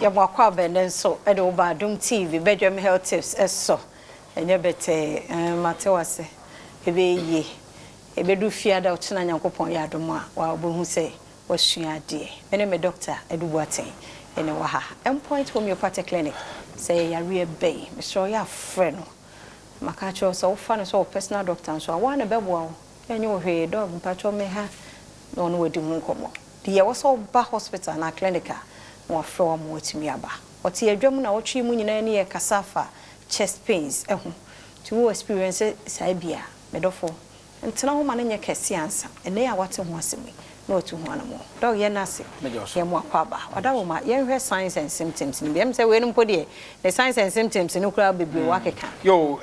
ya mwakwa benden so ede wo Badwam TV Badwam health tips eso enye bete matewase ebe ebedu fiada otuna Nyankopon ya Adom a wa obohu se wasua ade ene me doctor Edubuaten ene wa ha Endpoint Homeopathic Clinic say yare bay me so ya frɛ no maka cho so fa no so personal doctor so wa na bɛboa wo enye wo hwe dog mpacho me ha no no wadi hu nkomo de wo so ba hospital na clinic mo afro mo atimi aba oti adwam na wo twi mu nyina ne ye kasafa chest pains ehu ti wo experience sai bia medofo ntena ho ma ne nye kese ansa ene ya wate ho asemi na otu ho anamo dog ye nase ye mo akwaba wada wo ma ye hwe signs and symptoms ni biem se we no mpode the signs and symptoms ni kura bebre wakeka yo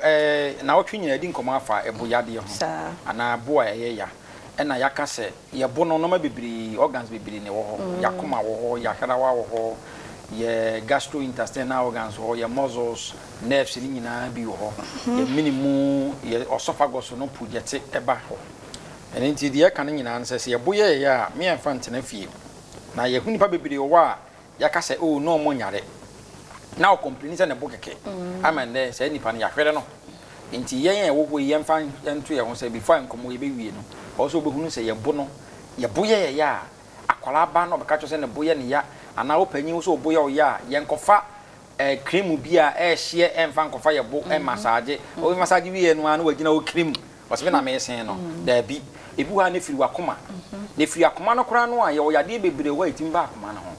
na wo twi nyina di nkomo afa eboyade ho ana bo a ye ya ena yakase ye bo no no ma bibiri organs bibiri ne wo ho yakoma wo ho yahrawa wo ho ye gastrointestinal organs ho ye muscles nerves ni nyina bi wo ho ye minimu ye esophagus no project eba ho ene nti de yaka nyina nse ye bo ye ya me amfa ntena fie na ye hunipa bibiri wo a yakase oh no mo nyare na o complain se ne bo keke amande se nipa ne yahwere no nti yen wo ye mfa nto ye ho se before nkomo ye be wie no also be hunu se ye bo no ye bo ye ya akwala ba no be ka cho se ne bo ye ne ya ana opanyin wo so bo ye o ya ye nkofa cream bia hye emfa nkofa ye bo massage o massage wie no ana wagina o cream o se na me sen no da bi ebu ha ne firi wakoma ne firi akoma no kora no a ye o yade bebre wa etim ba akoma no ho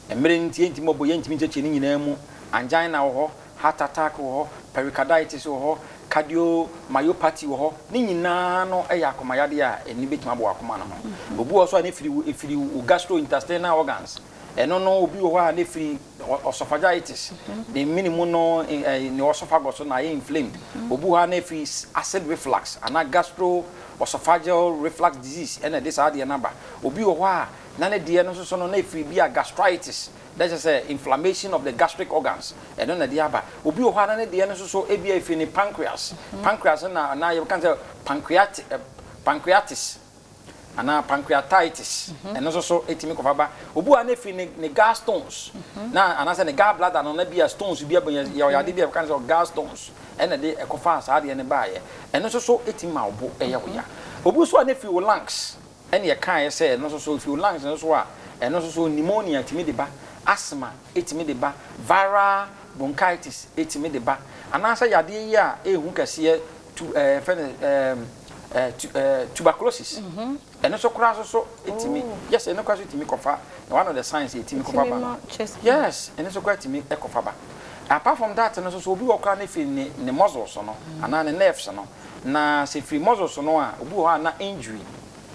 emre ntie ntim obo ye ntim cheche ni nyina mu angina wo ho heart attack wo ho pericarditis wo ho cardiomyopathy wo ho ni nyina no eya akoma yade a eni betima bo akoma no ho obu wo so ne firi gastrointestinal organs eno no obi wo ha ne firi esophagitis the minimum no ne esophagus na inflamed obu ha ne firi acid reflux ana esophageal reflux disease ena this ade na ba obi wo ha na ne de no so no na firi bia gastritis that's just inflammation of the gastric organs eno na de aba obi wo ha na ne de no so e bia firi ni pancreas na you can say pancreatitis ana pancreatitis eno so etimi kofa ba obu a na firi ni gallstones na ana say ni gallbladder no na bia stones bia ya de bia kan say gallstones ena de ekofa sa de ne ba ye eno so etimi ma obo eye wo ya obu so na firi lungs ene ye kan ye say eno so firi lungs eno so a eno so pneumonia etimi de ba asthma etimi de ba viral bronchitis etimi de ba ana say yade yi a ehu kase tuberculosis eno so kura so etimi yes eno kwa so etimi kofa one of the signs etimi kofa ba yes eno so kwa etimi ekofa ba apart from that eno so obi okra na fi ne muscles no ana ne nerves no na se fi muscles no a obi ho na injury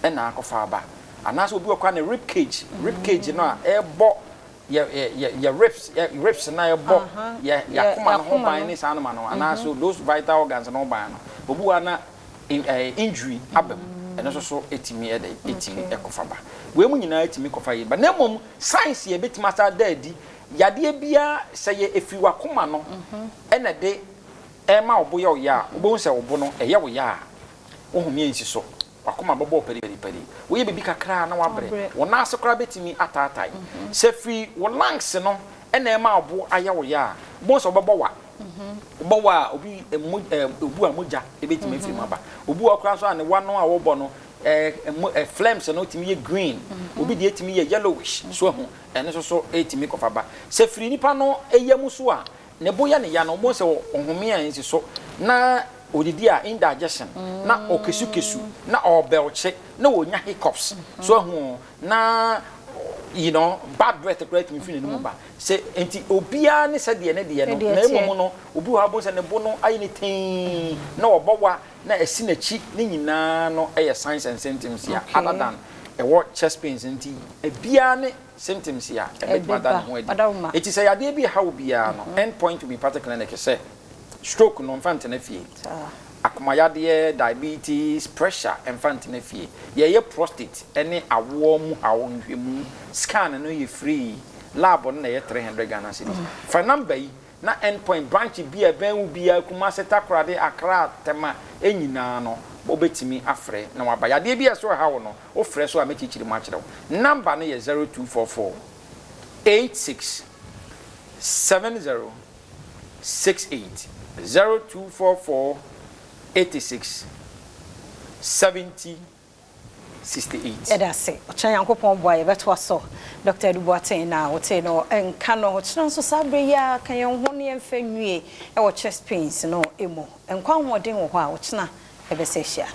ena akofa ba ana so obi okra na rib cage no a ebo ya ribs na ebo ya kuma no ho ban ni sa no ma no ana so those vital organs no ban no obi ho na injury abem eno so etimi etimi ekofa ba we mu nyina etimi kofa yi ba na mom science ye betima sa daadi yade bia se ye efi wakoma no ena de ema obo ye oya obo se obo no eye wo ya ohumi ensi so wakoma bobo peri we bibi kakra na wabre wona asokra betimi atatai se fi wo lungs no ena ema obo aya wo ya bo so bobo wa bowa obi obu amoja ebetimi firi maba obu okra so ane wano a wo bo no flames no timi ye green obi de etimi ye yellowish so ho ene so etimi kofa ba se firi nipa no eyam so a ne boya ne ya no mo se ohome a ensi so na odidi a indigestion na okesu na obelche na wonya hiccups so ho na you know bad breath great me feeling no ba say enti obia ne se de ne no na emo no obi ha bo se ne bo no ayi ne tin na obowa na esi na chi ne nyina no eye signs and symptoms ya other than what chest pains enti bia ne symptoms ya e be than ho edi eti say ade bi ha obia no Endpoint Homeopathic Clinic say stroke no mfante na fie akomayade diabetes pressure enfante na fie ye prostate ene awo mu hawo nhwemu scan no ye free lab no na ye 300 Ghana cedis for number yi na Endpoint branch bia ben wu bia kuma setakrade akra tema enyina no obetimi afre na waba yade bia so hawo no o frɛ so a mechichiri ma kyerɛw number no ye 0244 86 70 68 0244 86 70 68. Edase ochan yankopon boy beto so Dr. Duboaten na wote no enka no china so sabre ya kan yen ho ne emfa nwie e wo chest pains no emo enkwa hoden wo ho a wo china ebese hia